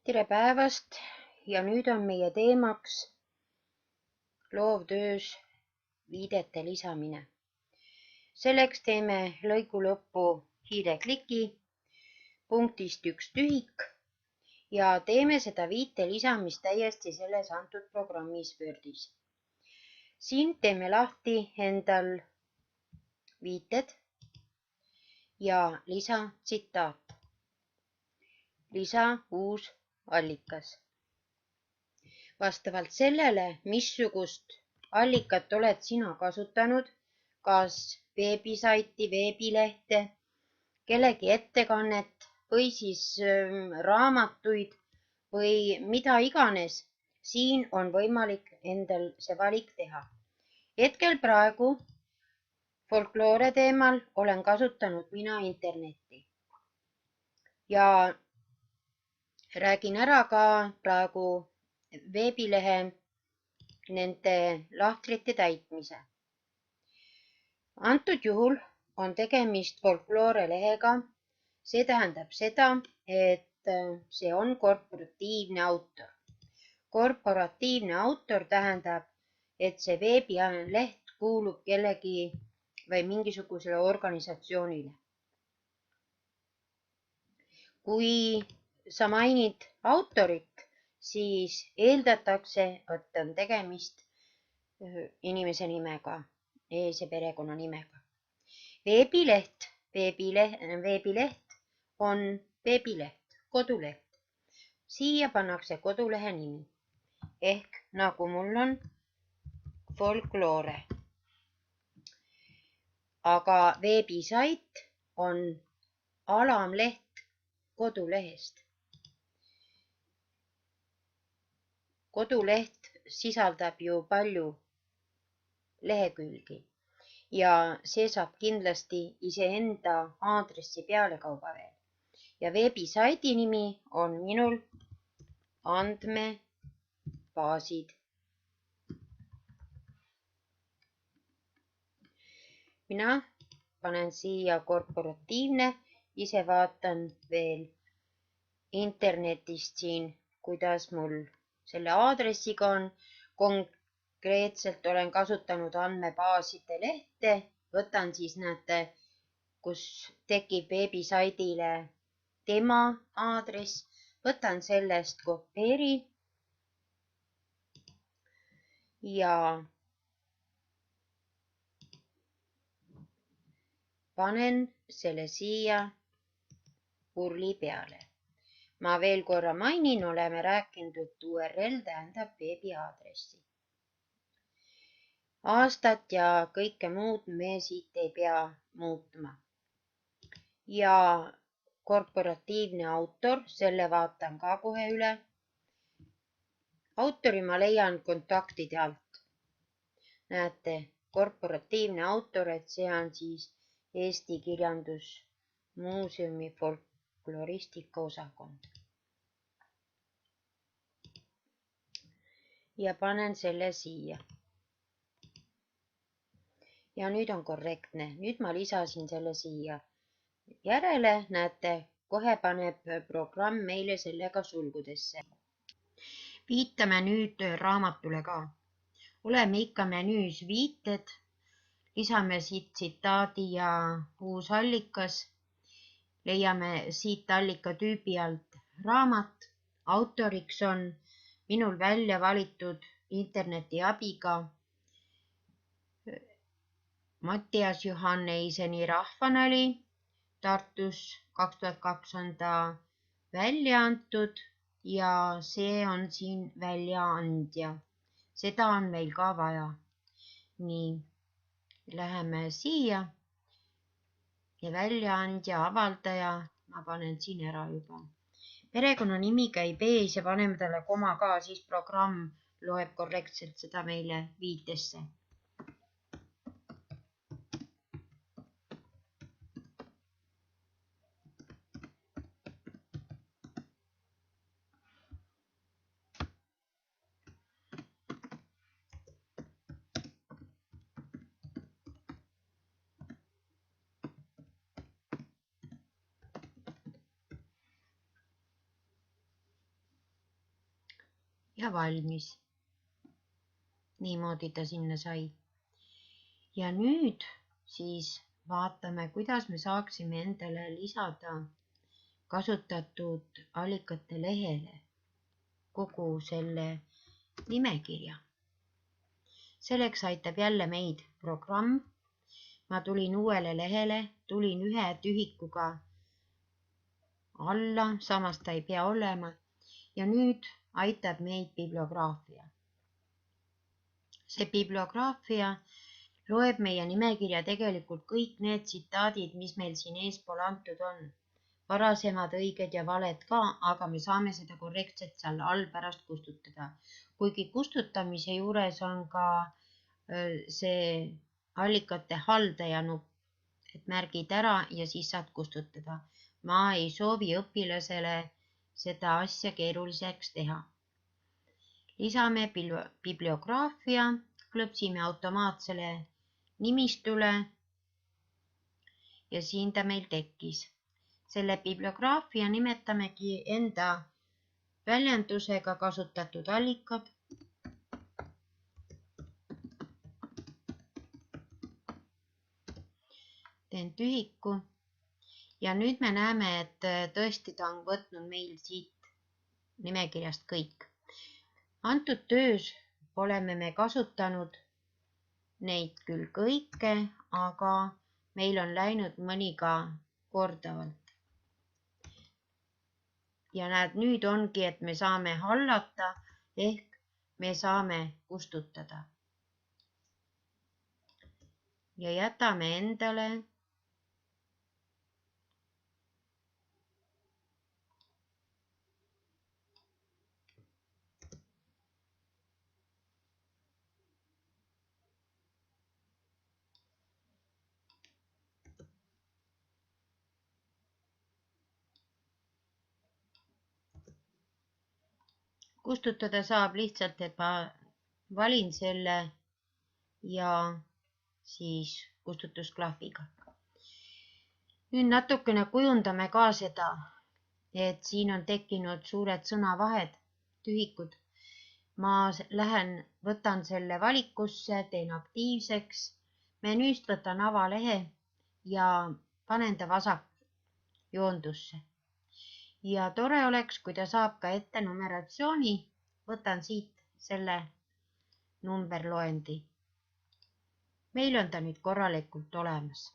Tere päevast ja nüüd on meie teemaks loovtöös viidete lisamine. Selleks teeme lõigu lõppu hiirekliki, punktist üks tühik ja teeme seda viite lisamist täiesti selles antud programmis Wordis. Siin teeme lahti endal viited ja lisa tsitaat. Lisa uus allikas. Vastavalt sellele, missugust allikat oled sina kasutanud, kas veebisaiti, veebilehte, kellegi ettekannet või siis raamatuid või mida iganes, siin on võimalik endal see valik teha. Hetkel praegu folkloore teemal olen kasutanud mina internetti ja räägin ära ka praegu veebilehe nende lahtrite täitmise. Antud juhul on tegemist folkloore lehega. See tähendab seda, et see on korporatiivne autor. Korporatiivne autor tähendab, et see veebileht kuulub kellegi või mingisugusele organisatsioonile. Kui sa mainid autorit, siis eeldatakse, et on tegemist inimese nimega, ees- ja perekonnanimega. Veebileht on veebileht, koduleht. Siia pannakse kodulehe nimi ehk nagu mul on folkloore. Aga veebisait on alamleht kodulehest. Koduleht sisaldab ju palju lehekülgi ja see saab kindlasti iseenda aadressi pealekauba veel. Ja veebisaidi nimi on minul andmebaasid. Mina panen siia korporatiivne, ise vaatan veel internetist siin, kuidas mul selle aadressiga on. Konkreetselt olen kasutanud andmebaaside lehte. Võtan siis, näete, kus tekib veebisaidile tema aadress. Võtan sellest kopeeri ja panen selle siia urli peale. Ma veel korra mainin, oleme rääkinud, et URL tähendab veebiaadressi. Aastat ja kõike muud me siit ei pea muutma. Ja korporatiivne autor, selle vaatan ka kohe üle. Autori ma leian kontaktide alt. Näete, korporatiivne autor, et see on siis Eesti Kirjandusmuuseumi folkloristika osakond. Ja panen selle siia. Ja nüüd on korrektne. Nüüd ma lisasin selle siia järele. Näete, kohe paneb programm meile sellega sulgudesse. Viitame nüüd raamatule ka. Oleme ikka menüüs viited. Lisame siit tsitaadi ja uus allikas. Leiame siit allika tüübi alt raamat. Autoriks on minul välja valitud interneti abiga Mattias Johanneiseni Rahvanali. Tartus 2002 on ta välja antud ja see on siin väljaandja. Seda on meil ka vaja. Nii, läheme siia ja väljaandja, avaldaja, ma panen siin ära juba. Perekonnanimi käib ees ja paneme talle koma ka, siis programm loeb korrektselt seda meile viitesse. ja valmis. Niimoodi ta sinna sai. Ja nüüd siis vaatame, kuidas me saaksime endale lisada kasutatud allikate lehele kogu selle nimekirja. Selleks aitab jälle meid programm. Ma tulin uuele lehele, tulin ühe tühikuga alla, samas ta ei pea olema. Ja nüüd aitab meid bibliograafia. See bibliograafia loeb meie nimekirja tegelikult kõik need tsitaadid, mis meil siin eespool antud on. Varasemad õiged ja valed ka, aga me saame seda korrektselt seal all pärast kustutada. Kuigi kustutamise juures on ka see allikate haldaja nupp, et märgid ära ja siis saad kustutada. Ma ei soovi õpilasele seda asja keeruliseks teha. Lisame bibliograafia, klõpsime automaatsele nimistule ja siin ta meil tekkis. Selle bibliograafia nimetamegi enda väljendusega kasutatud allikad. Teen tühiku ja nüüd me näeme, et tõesti ta on võtnud meil siit nimekirjast kõik. Antud töös oleme me kasutanud neid küll kõike, aga meil on läinud mõni ka kordavalt. Ja näed, nüüd ongi, et me saame hallata ehk me saame kustutada. Ja jätame endale kustutada saab lihtsalt, et ma valin selle ja siis kustutusklahviga. Nüüd natukene kujundame ka seda, et siin on tekkinud suured sõnavahed, tühikud. Ma võtan selle valikusse, teen aktiivseks, menüüst võtan avalehe ja panen ta vasakjoondusse. Ja tore oleks, kui ta saab ka ette numeratsiooni. Võtan siit selle numberloendi. Meil on ta nüüd korralikult olemas.